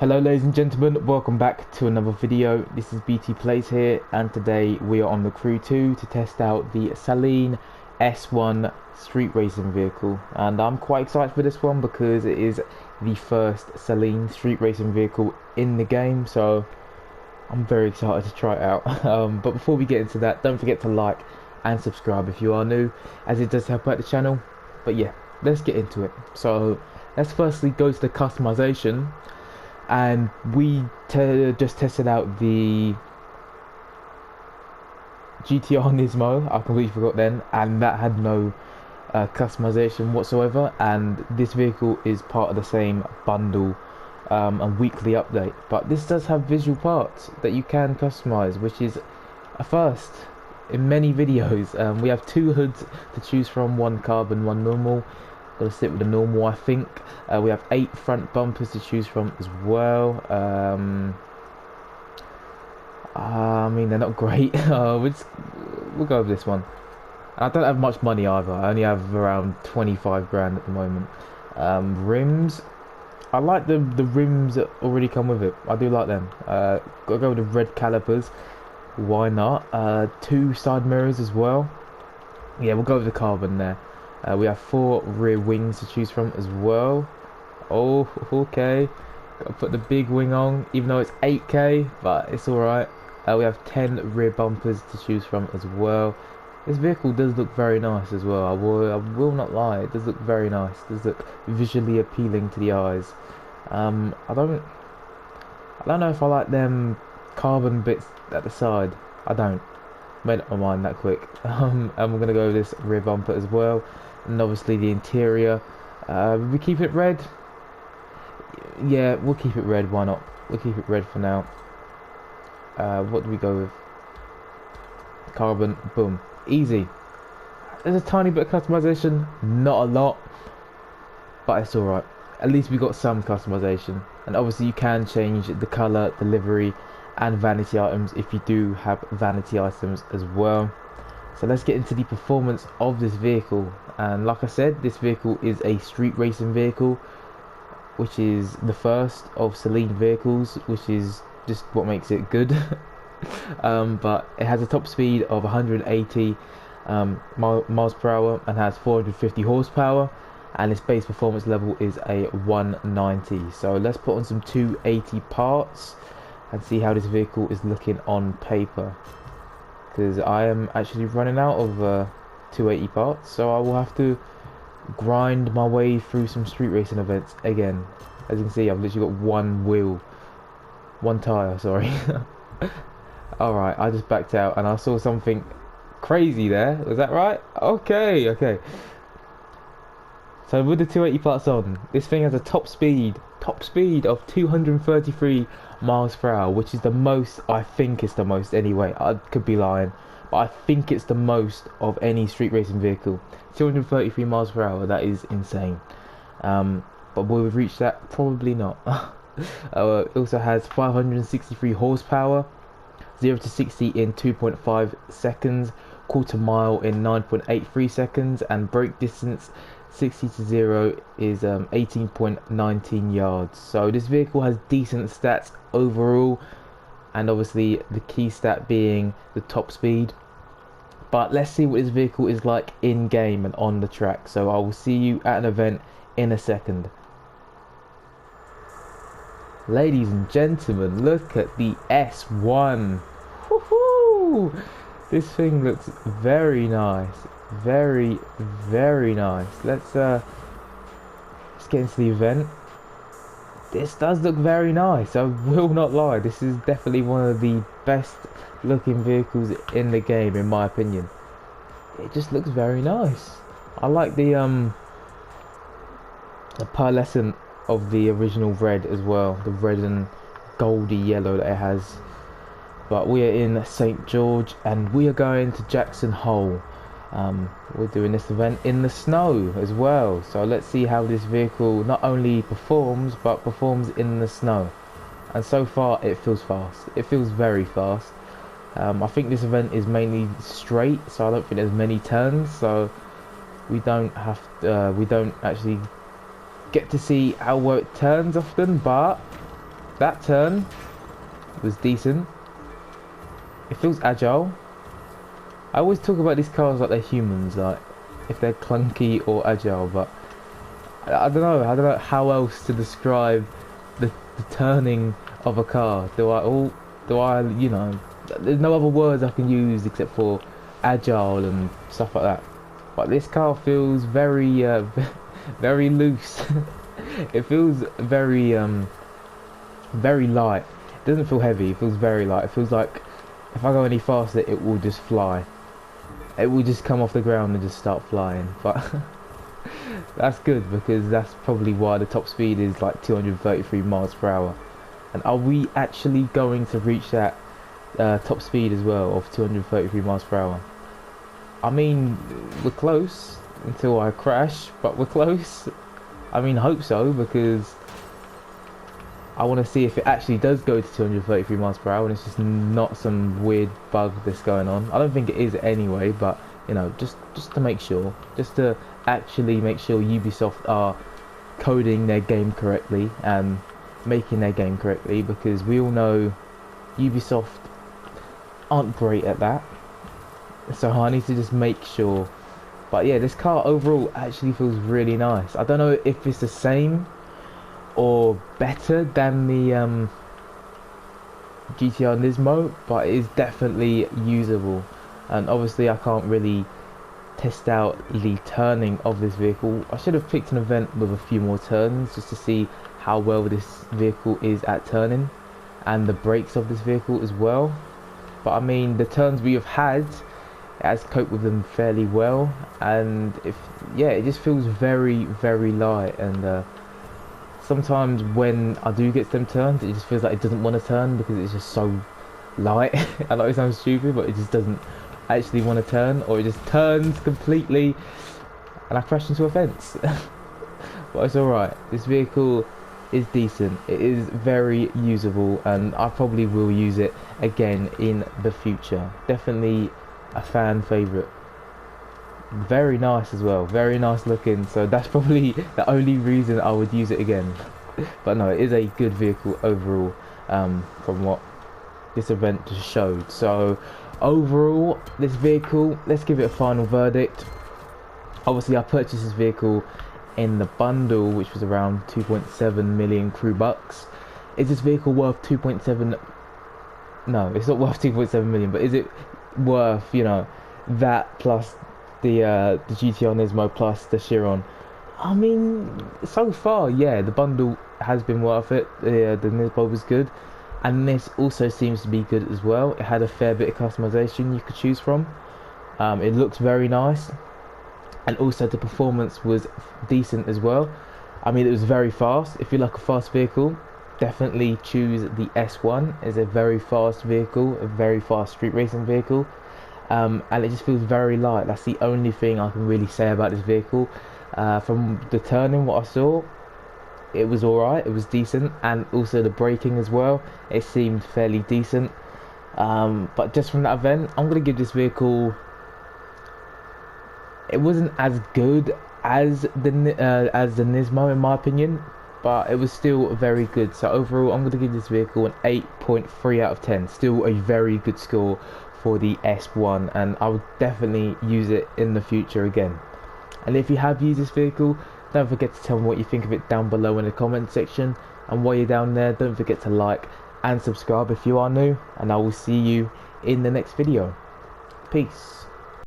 Hello ladies and gentlemen, welcome back to another video. This is BT Plays here, and today we are on the Crew 2 to test out the Saleen S1 street racing vehicle. And I'm quite excited for this one because it is the first Saleen street racing vehicle in the game, so I'm very excited to try it out. But before we get into that, don't forget to like and subscribe if you are new, as it does help out the channel. But yeah, let's get into it. So let's firstly go to the customization. And we just tested out the GTR Nismo. I completely forgot then, and that had no customization whatsoever. And this vehicle is part of the same bundle and weekly update. But this does have visual parts that you can customize, which is a first in many videos. We have two hoods to choose from, one carbon, one normal. Gonna stick with the normal, I think. We have 8 front bumpers to choose from as well. I mean, they're not great. We'll go with this one. I don't have much money either. I only have around 25 grand at the moment. Rims. I like the rims that already come with it. I do like them. Gotta go with the red calipers. Why not? 2 side mirrors as well. Yeah, we'll go with the carbon there. We have 4 rear wings to choose from as well. Oh, okay. Gotta put the big wing on, even though it's 8k, but it's alright. We have 10 rear bumpers to choose from as well. This vehicle does look very nice as well. I will not lie, it does look very nice. It does look visually appealing to the eyes. I don't know if I like them carbon bits at the side. I don't. Made up my mind that quick. And we're gonna go with this rear bumper as well. And obviously the interior, we keep it red. Yeah, we'll keep it red. Why not? We'll keep it red for now. What do we go with? Carbon. Boom. Easy. There's a tiny bit of customization, not a lot, but it's alright. At least we got some customization. And obviously you can change the colour, the livery, and vanity items if you do have vanity items as well. So let's get into the performance of this vehicle. And like I said, this vehicle is a street racing vehicle, which is the first of Saleen vehicles, which is just what makes it good. But it has a top speed of 180 miles per hour and has 450 horsepower, and its base performance level is a 190. So let's put on some 280 parts and see how this vehicle is looking on paper, because I am actually running out of 280 parts, so I will have to grind my way through some street racing events again. As you can see, I've literally got one tyre, sorry. Alright, I just backed out and I saw something crazy there. Was that right? Okay. So with the 280 parts on, this thing has a top speed of 233 miles per hour, which is the most. I think it's the most anyway. I could be lying, but I think it's the most of any street racing vehicle. 233 miles per hour, that is insane. But will we reach that? Probably not. It also has 563 horsepower, 0 to 60 in 2.5 seconds, quarter mile in 9.83 seconds, and brake distance 60 to 0 is 18.19 yards. So this vehicle has decent stats overall, and obviously the key stat being the top speed. But let's see what this vehicle is like in game and on the track. So I will see you at an event in a second. Ladies and gentlemen, look at the S1. Woohoo! This thing looks very nice. Very nice. Let's get into the event. This does look very nice, I will not lie. This is definitely one of the best looking vehicles in the game, in my opinion. It just looks very nice. I like the pearlescent of the original red as well, the red and goldy yellow that it has. But we are in St. George and we are going to Jackson Hole. We're doing this event in the snow as well, so let's see how this vehicle not only performs but performs in the snow. And so far it feels fast. It feels very fast. I think this event is mainly straight, so I don't think there's many turns, so we don't actually get to see how well it turns often, but that turn was decent. It feels agile. I always talk about these cars like they're humans, like if they're clunky or agile, but I don't know. I don't know how else to describe the turning of a car. You know, there's no other words I can use except for agile and stuff like that. But this car feels very, very loose. It feels very, very light. It doesn't feel heavy. It feels very light. It feels like if I go any faster, it will just fly. It will just come off the ground and just start flying. But that's good because that's probably why the top speed is like 233 miles per hour. And are we actually going to reach that top speed as well of 233 miles per hour? I mean, we're close until I crash, but we're close. I mean, I hope so because I want to see if it actually does go to 233 miles per hour and it's just not some weird bug that's going on. I don't think it is anyway, but you know, just to make sure, just to actually make sure Ubisoft are coding their game correctly and making their game correctly, because we all know Ubisoft aren't great at that. So I need to just make sure. But yeah, this car overall actually feels really nice. I don't know if it's the same or better than the GTR Nismo, but it is definitely usable. And obviously I can't really test out the turning of this vehicle. I should have picked an event with a few more turns just to see how well this vehicle is at turning and the brakes of this vehicle as well. But I mean, the turns we have had, it has coped with them fairly well, and it just feels very, very light. And sometimes when I do get them turns, it just feels like it doesn't want to turn because it's just so light. I know it sounds stupid, but it just doesn't actually want to turn, or it just turns completely and I crash into a fence. But it's alright. This vehicle is decent. It is very usable, and I probably will use it again in the future. Definitely a fan favourite. Very nice as well, very nice looking, so that's probably the only reason I would use it again. But no, it is a good vehicle overall, from what this event just showed. So overall, this vehicle, let's give it a final verdict. Obviously I purchased this vehicle in the bundle, which was around 2.7 million crew bucks. Is this vehicle worth 2.7? No, it's not worth 2.7 million, but is it worth, you know, that plus the GTR Nismo plus the Chiron? I mean, so far, yeah, the bundle has been worth it. The Nismo was good, and this also seems to be good as well. It had a fair bit of customization you could choose from. It looks very nice, and also the performance was decent as well. I mean, it was very fast. If you like a fast vehicle, definitely choose the S1. It's a very fast vehicle, a very fast street racing vehicle. And it just feels very light. That's the only thing I can really say about this vehicle. From the turning, what I saw, it was alright, it was decent, and also the braking as well, it seemed fairly decent. But just from that event, I'm going to give this vehicle, it wasn't as good as the Nismo in my opinion, but it was still very good. So overall, I'm going to give this vehicle an 8.3 out of 10. Still a very good score for the S1, and I would definitely use it in the future again. And if you have used this vehicle, don't forget to tell me what you think of it down below in the comment section. And while you're down there, don't forget to like and subscribe if you are new, and I will see you in the next video. Peace.